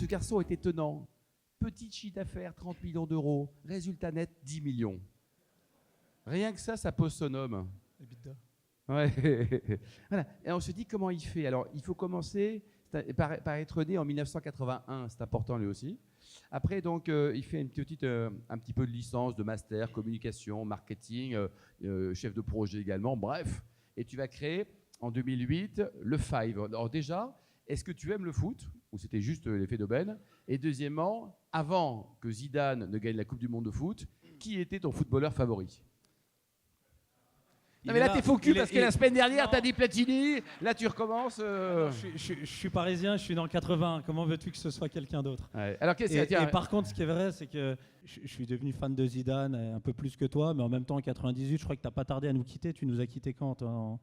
ce garçon est étonnant. Petit chiffre d'affaires, 30 millions d'euros. Résultat net, 10 millions. Rien que ça pose son homme. Ouais. Voilà. Et on se dit comment il fait. Alors, il faut commencer par être né en 1981, c'est important lui aussi. Après, donc, il fait un petit peu de licence, de master, communication, marketing, chef de projet également, bref. Et tu vas créer en 2008 le Five. Alors déjà, est-ce que tu aimes le foot ou c'était juste l'effet d'aubaine? Et deuxièmement, avant que Zidane ne gagne la Coupe du Monde de foot, qui était ton footballeur favori? Non mais là, t'es faux cul parce que la semaine dernière, t'as dit Platini. Là, tu recommences. Je suis parisien, je suis dans le 80. Comment veux-tu que ce soit quelqu'un d'autre? Ouais. Alors, et par contre, ce qui est vrai, c'est que je suis devenu fan de Zidane un peu plus que toi, mais en même temps, en 98, je crois que t'as pas tardé à nous quitter. Tu nous as quitté quand, toi, en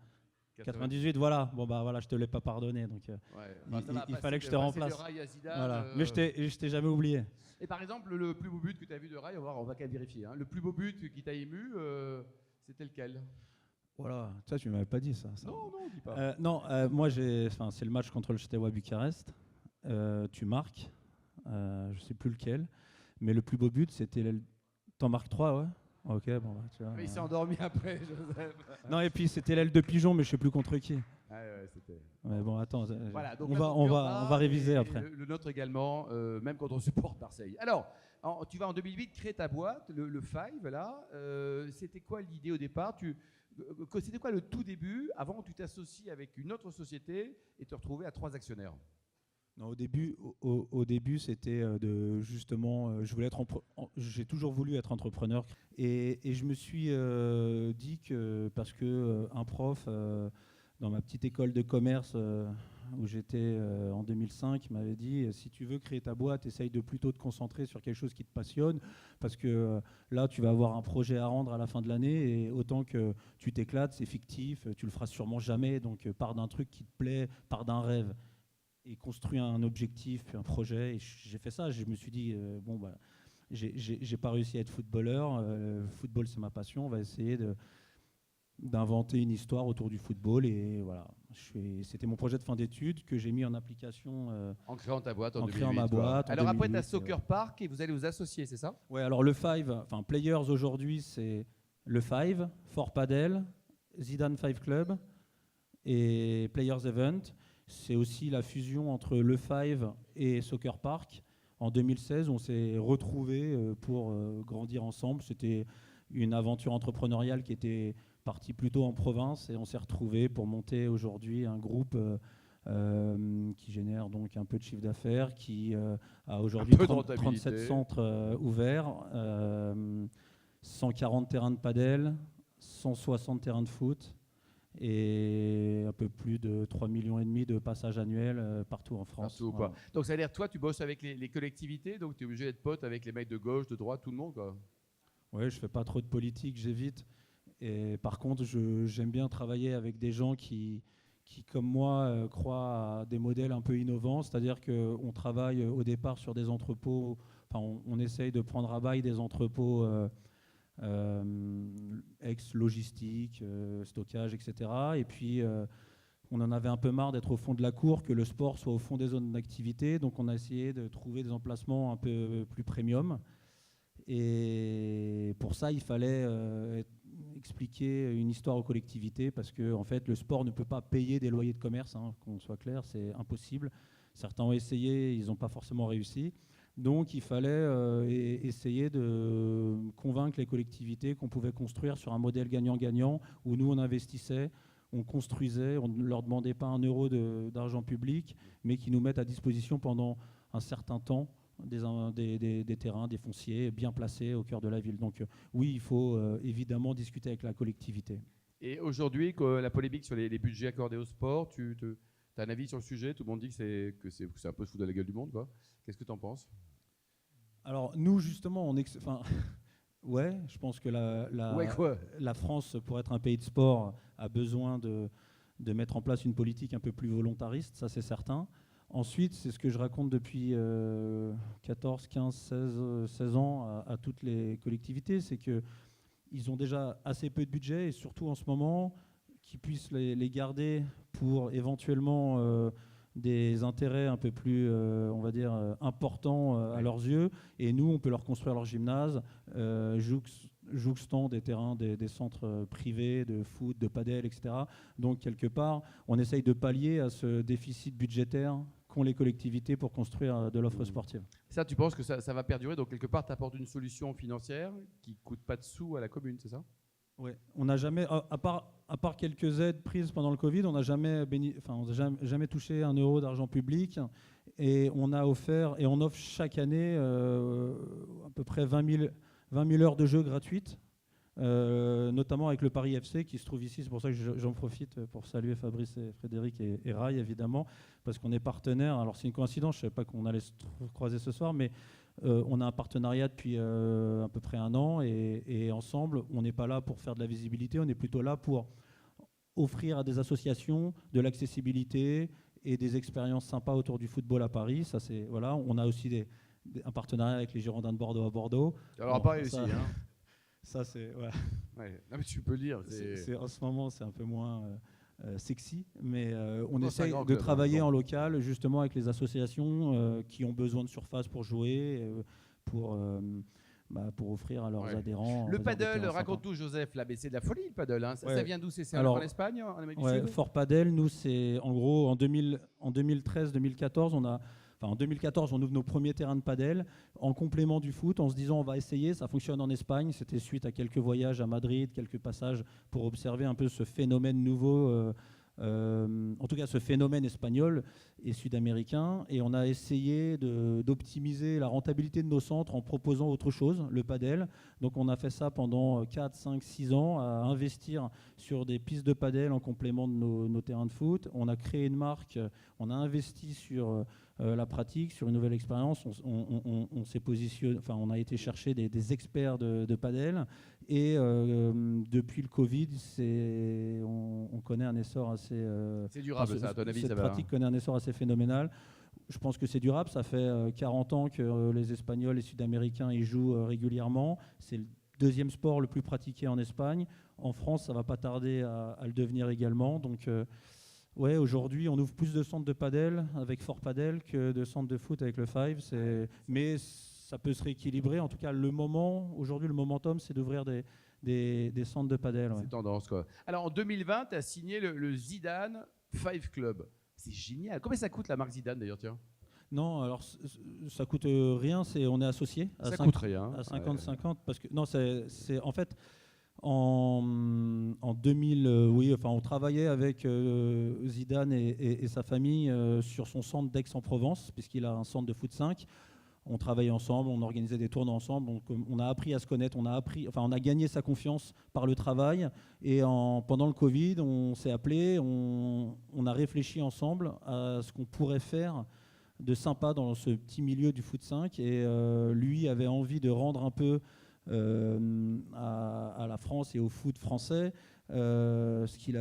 98, voilà. Bon, bah voilà, je te l'ai pas pardonné. Donc, il fallait que je te remplace. Zidane, voilà. Mais je t'ai jamais oublié. Et par exemple, le plus beau but que tu as vu de Rai, on va quand même vérifier. Hein. Le plus beau but qui t'a ému, c'était lequel? Voilà, ça tu m'avais pas dit ça. Non, dis pas. Moi c'est le match contre le Steaua Bucarest. Tu marques, je sais plus lequel, mais le plus beau but c'était t'en marques 3, ouais. Ok, bon bah, tu vois. Mais il s'est endormi après, Joseph. Non, et puis c'était l'aile de pigeon, mais je sais plus contre qui. Ouais, c'était. Mais bon, attends, voilà, donc on va réviser après. Le nôtre également, même quand on supporte Marseille. Alors, tu vas en 2008 créer ta boîte, le Five, là. C'était quoi l'idée au départ? C'était quoi le tout début, avant que tu t'associes avec une autre société et te retrouver à 3 actionnaires? Non, au début, c'était justement, j'ai toujours voulu être entrepreneur et je me suis dit que parce que un prof dans ma petite école de commerce où j'étais en 2005 m'avait dit si tu veux créer ta boîte, essaye de plutôt te concentrer sur quelque chose qui te passionne parce que là, tu vas avoir un projet à rendre à la fin de l'année et autant que tu t'éclates, c'est fictif, tu le feras sûrement jamais, donc pars d'un truc qui te plaît, pars d'un rêve. Et construire un objectif, puis un projet. Et j'ai fait ça. Je me suis dit, j'ai pas réussi à être footballeur. Le football, c'est ma passion. On va essayer d'inventer une histoire autour du football. Et voilà, c'était mon projet de fin d'études que j'ai mis en application. En créant ta boîte en 2008. Créant ma boîte. Alors après, tu as Soccer Park et vous allez vous associer, c'est ça? Ouais, alors le Five, enfin Players aujourd'hui, c'est le Five, Fort Padel, Zidane Five Club et Players Event. C'est aussi la fusion entre le Five et Soccer Park. En 2016, on s'est retrouvés pour grandir ensemble. C'était une aventure entrepreneuriale qui était partie plutôt en province et on s'est retrouvés pour monter aujourd'hui un groupe qui génère donc un peu de chiffre d'affaires, qui a aujourd'hui 37 centres ouverts, 140 terrains de padel, 160 terrains de foot. Et un peu plus de 3,5 millions de passages annuels partout en France. Partout, quoi. Donc ça veut dire toi tu bosses avec les collectivités, donc tu es obligé d'être pote avec les mecs de gauche, de droite, tout le monde, quoi. Oui, je fais pas trop de politique, j'évite. Et par contre, j'aime bien travailler avec des gens qui comme moi, croient à des modèles un peu innovants. C'est-à-dire qu'on travaille au départ sur des entrepôts, on essaye de prendre à bail des entrepôts ex-logistique, stockage, etc. Et puis, on en avait un peu marre d'être au fond de la cour, que le sport soit au fond des zones d'activité. Donc, on a essayé de trouver des emplacements un peu plus premium. Et pour ça, il fallait expliquer une histoire aux collectivités parce que, en fait, le sport ne peut pas payer des loyers de commerce, hein, qu'on soit clair, c'est impossible. Certains ont essayé, ils n'ont pas forcément réussi. Donc il fallait essayer de convaincre les collectivités qu'on pouvait construire sur un modèle gagnant-gagnant où nous on investissait, on construisait, on ne leur demandait pas 1 euro d'argent public, mais qui nous mettent à disposition pendant un certain temps des terrains, des fonciers bien placés au cœur de la ville. Donc oui, il faut évidemment discuter avec la collectivité. Et aujourd'hui, la polémique sur les budgets accordés au sport, tu as un avis sur le sujet? Tout le monde dit que c'est un peu se foutre de la gueule du monde, quoi. Qu'est-ce que tu en penses? Alors nous justement, ouais, je pense que la France, pour être un pays de sport, a besoin de mettre en place une politique un peu plus volontariste, ça c'est certain. Ensuite, c'est ce que je raconte depuis 14, 15, 16 ans à toutes les collectivités, c'est qu'ils ont déjà assez peu de budget et surtout en ce moment, qu'ils puissent les garder pour éventuellement des intérêts un peu plus, on va dire, importants à leurs yeux. Et nous, on peut leur construire leur gymnase, jouxtant des terrains, des centres privés de foot, de padel, etc. Donc, quelque part, on essaye de pallier à ce déficit budgétaire qu'ont les collectivités pour construire de l'offre sportive. Ça, tu penses que ça va perdurer? Donc, quelque part, tu apportes une solution financière qui ne coûte pas de sous à la commune, c'est ça? Oui, on n'a jamais, à part quelques aides prises pendant le Covid, on n'a jamais, jamais touché 1 euro d'argent public. Et on a offert, et on offre chaque année à peu près 20 000 heures de jeu gratuites, notamment avec le Paris FC qui se trouve ici. C'est pour ça que j'en profite pour saluer Fabrice et Frédéric et Rai, évidemment, parce qu'on est partenaires. Alors c'est une coïncidence, je ne savais pas qu'on allait se croiser ce soir, mais on a un partenariat depuis à peu près 1 an et ensemble, on n'est pas là pour faire de la visibilité, on est plutôt là pour offrir à des associations de l'accessibilité et des expériences sympas autour du football à Paris. Ça, c'est, voilà. On a aussi un partenariat avec les Girondins de Bordeaux à Bordeaux. Alors, à Paris aussi. Ça, c'est... Ouais. Ouais. Non, mais tu peux le dire. En ce moment, c'est un peu moins sexy, mais on essaye de club, travailler en local, justement, avec les associations qui ont besoin de surface pour jouer, pour offrir à leurs adhérents. Le paddle, raconte-nous, Joseph, là, c'est de la folie, le paddle. Hein. Ça vient d'où? C'est en Espagne, en Amérique du Sud? Fort Padel, nous, c'est en gros en 2013-2014, en 2014, on ouvre nos premiers terrains de padel en complément du foot, en se disant on va essayer, ça fonctionne en Espagne. C'était suite à quelques voyages à Madrid, quelques passages pour observer un peu ce phénomène nouveau, en tout cas ce phénomène espagnol et sud-américain. Et on a essayé d'optimiser la rentabilité de nos centres en proposant autre chose, le padel. Donc on a fait ça pendant 4, 5, 6 ans, à investir sur des pistes de padel en complément de nos terrains de foot. On a créé une marque, on a investi sur la pratique, sur une nouvelle expérience. On s'est positionné, on a été chercher des experts de padel. Et depuis le Covid, on connaît un essor assez... c'est durable, ça, à ton avis, cette pratique connaît un essor assez phénoménal. Je pense que c'est durable. Ça fait 40 ans que les Espagnols et Sud-Américains y jouent régulièrement. C'est le deuxième sport le plus pratiqué en Espagne. En France, ça ne va pas tarder à le devenir également. Donc, ouais, aujourd'hui, on ouvre plus de centres de padel avec Fort Padel que de centres de foot avec le Five. Mais ça peut se rééquilibrer. En tout cas, aujourd'hui, le momentum, c'est d'ouvrir des centres de padel. Ouais. C'est tendance, quoi. Alors, en 2020, tu as signé le Zidane Five Club. C'est génial. Combien ça coûte la marque Zidane, d'ailleurs, tiens? Non, alors ça coûte rien. On est associé. Ça coûte rien. À 50-50. Parce que, non, c'est en fait... En 2000, on travaillait avec Zidane et sa famille sur son centre d'Aix-en-Provence, puisqu'il a un centre de foot 5. On travaillait ensemble, on organisait des tournois ensemble, on a appris à se connaître, on a gagné sa confiance par le travail. Et pendant le Covid, on s'est appelé, on a réfléchi ensemble à ce qu'on pourrait faire de sympa dans ce petit milieu du foot 5. Et lui avait envie de rendre un peu à la France et au foot français ce qu'il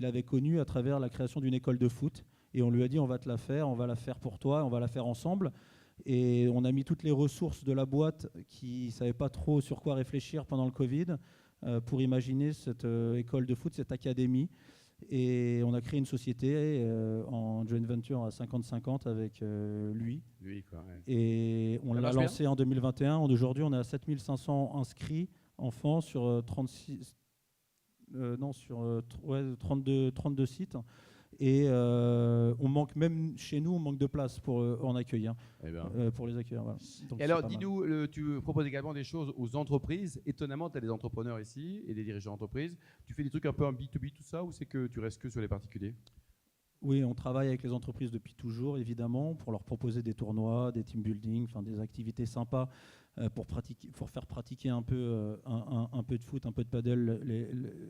avait connu à travers la création d'une école de foot. Et on lui a dit on va te la faire, on va la faire pour toi, on va la faire ensemble. Et on a mis toutes les ressources de la boîte qui ne savait pas trop sur quoi réfléchir pendant le Covid pour imaginer cette école de foot, cette académie. Et on a créé une société en joint venture à 50-50 avec lui. Quoi, ouais. Et on l'a lancé en 2021. Aujourd'hui, on est à 7500 inscrits enfants sur 32 sites. Et on manque, même chez nous, on manque de place pour en accueillir, pour les accueillir. Voilà. Donc, et alors, dis-nous, tu proposes également des choses aux entreprises. Étonnamment, tu as des entrepreneurs ici et des dirigeants d'entreprise. Tu fais des trucs un peu en B2B, tout ça, ou c'est que tu restes que sur les particuliers? Oui, on travaille avec les entreprises depuis toujours, évidemment, pour leur proposer des tournois, des team building, des activités sympas pour faire pratiquer un peu de foot, un peu de paddle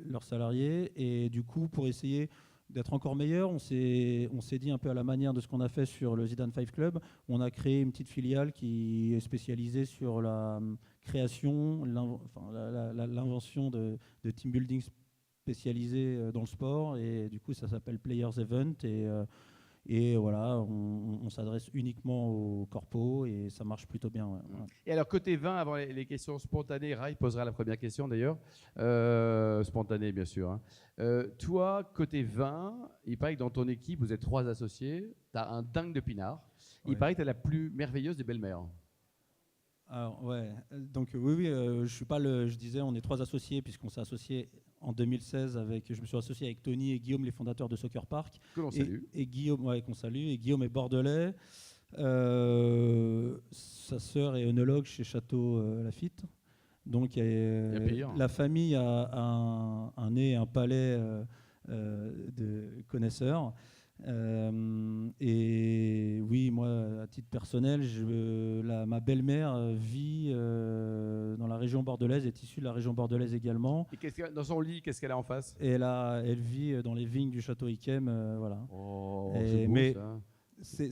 leurs salariés. Et du coup, pour essayer d'être encore meilleur, on s'est dit un peu à la manière de ce qu'on a fait sur le Zidane Five Club. On a créé une petite filiale qui est spécialisée sur la création, l'invention de team building spécialisés dans le sport. Et du coup, ça s'appelle Players Event. Et voilà, on s'adresse uniquement aux corpos et ça marche plutôt bien. Ouais. Et alors, côté vin, avant les questions spontanées, Ray posera la première question d'ailleurs. Spontanée, bien sûr. Hein. Toi, côté vin, il paraît que dans ton équipe, vous êtes 3 associés, tu as un dingue de pinard. Il paraît que tu as la plus merveilleuse des belles-mères. Alors, ouais, donc oui, je disais, on est 3 associés puisqu'on s'est associés en 2016 je me suis associé avec Tony et Guillaume, les fondateurs de Soccer Park. Que l'on salue. Et Guillaume, qu'on salue, et Guillaume est bordelais. Sa sœur est œnologue chez Château Lafite. Donc la famille a un nez et un palais de connaisseurs. Et oui, moi, à titre personnel, ma belle-mère vit dans la région bordelaise, est issue de la région bordelaise également. Et dans son lit, qu'est-ce qu'elle a en face? Et elle vit dans les vignes du château Yquem, voilà. Oh, c'est beau, ça.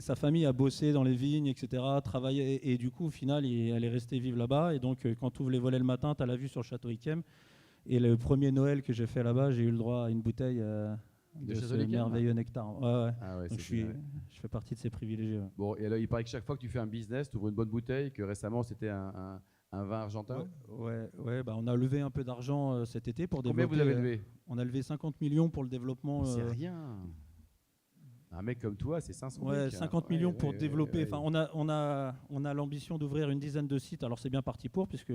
Sa famille a bossé dans les vignes, etc., travaillé, et du coup, au final, elle est restée vivre là-bas. Et donc, quand tu ouvres les volets le matin, tu as la vue sur le château Yquem. Et le premier Noël que j'ai fait là-bas, j'ai eu le droit à une bouteille de ce merveilleux nectar. Ouais. Ah ouais, donc je fais partie de ces privilégiés. Ouais. Bon, et alors, il paraît que chaque fois que tu fais un business, tu ouvres une bonne bouteille, que récemment, c'était un vin argentin. Ouais, bah, on a levé un peu d'argent cet été pour développer. Combien vous avez levé? On a levé 50 millions pour le développement. C'est rien. Un mec comme toi, c'est 500 millions. Ouais, 50 millions pour développer. Enfin, on a l'ambition d'ouvrir une dizaine de sites. Alors, c'est bien parti puisque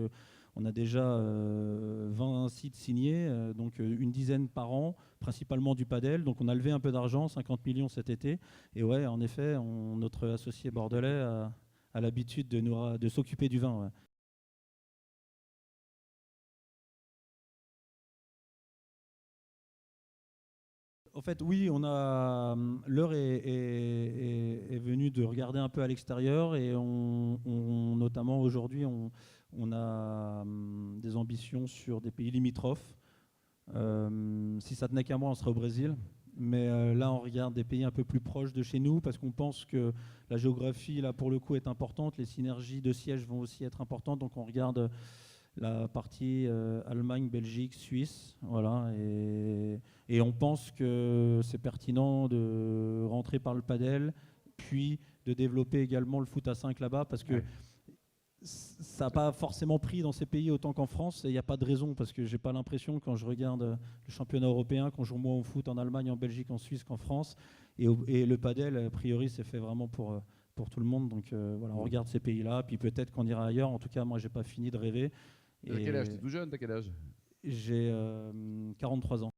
on a déjà 20 sites signés, donc une dizaine par an, principalement du padel. Donc, on a levé un peu d'argent, 50 millions cet été. Et ouais, en effet, notre associé bordelais a l'habitude de s'occuper du vin. Ouais. En fait, oui, l'heure est venue de regarder un peu à l'extérieur et notamment aujourd'hui, on a des ambitions sur des pays limitrophes. Si ça tenait qu'à moi, on serait au Brésil. Mais là, on regarde des pays un peu plus proches de chez nous parce qu'on pense que la géographie, là, pour le coup, est importante. Les synergies de sièges vont aussi être importantes. Donc, on regarde la partie Allemagne, Belgique, Suisse, voilà, et on pense que c'est pertinent de rentrer par le padel, puis de développer également le foot à 5 là-bas, parce que ça n'a pas forcément pris dans ces pays autant qu'en France, et il n'y a pas de raison, parce que j'ai pas l'impression, quand je regarde le championnat européen, qu'on joue moins au foot en Allemagne, en Belgique, en Suisse qu'en France, et le padel, a priori, c'est fait vraiment pour tout le monde, donc voilà, on regarde ces pays-là, puis peut-être qu'on ira ailleurs. En tout cas, moi, j'ai pas fini de rêver. T'as quel âge? T'es tout jeune, t'as quel âge? J'ai 43 ans.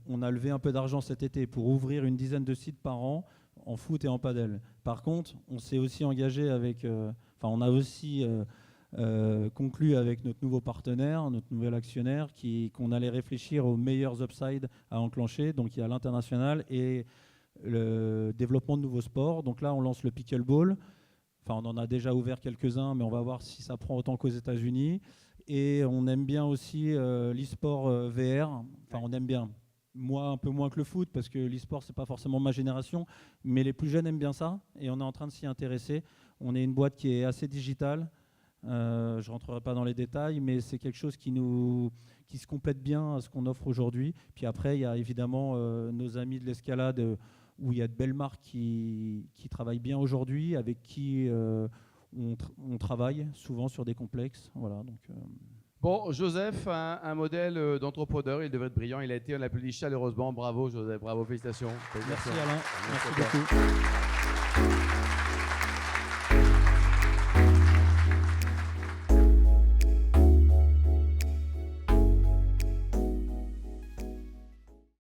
On a levé un peu d'argent cet été pour ouvrir une dizaine de sites par an en foot et en padel. Par contre, on s'est aussi engagé on a aussi conclu avec notre nouveau partenaire, notre nouvel actionnaire, qu'on allait réfléchir aux meilleurs upsides à enclencher. Donc il y a l'international et le développement de nouveaux sports. Donc là, on lance le pickleball. Enfin, on en a déjà ouvert quelques-uns, mais on va voir si ça prend autant qu'aux États-Unis. Et on aime bien aussi l'e-sport VR. Enfin, on aime bien. Moi, un peu moins que le foot, parce que l'e-sport, c'est pas forcément ma génération, mais les plus jeunes aiment bien ça, et on est en train de s'y intéresser. On est une boîte qui est assez digitale. Je rentrerai pas dans les détails, mais c'est quelque chose qui se complète bien à ce qu'on offre aujourd'hui. Puis après, il y a évidemment nos amis de l'escalade, où il y a de belles marques qui travaillent bien aujourd'hui, avec qui on travaille souvent sur des complexes. Voilà, donc, Bon, Joseph, un modèle d'entrepreneur, il devrait être brillant. Il a été, on l'applaudit chaleureusement. Bravo Joseph, bravo, félicitations. Merci Alain, merci beaucoup.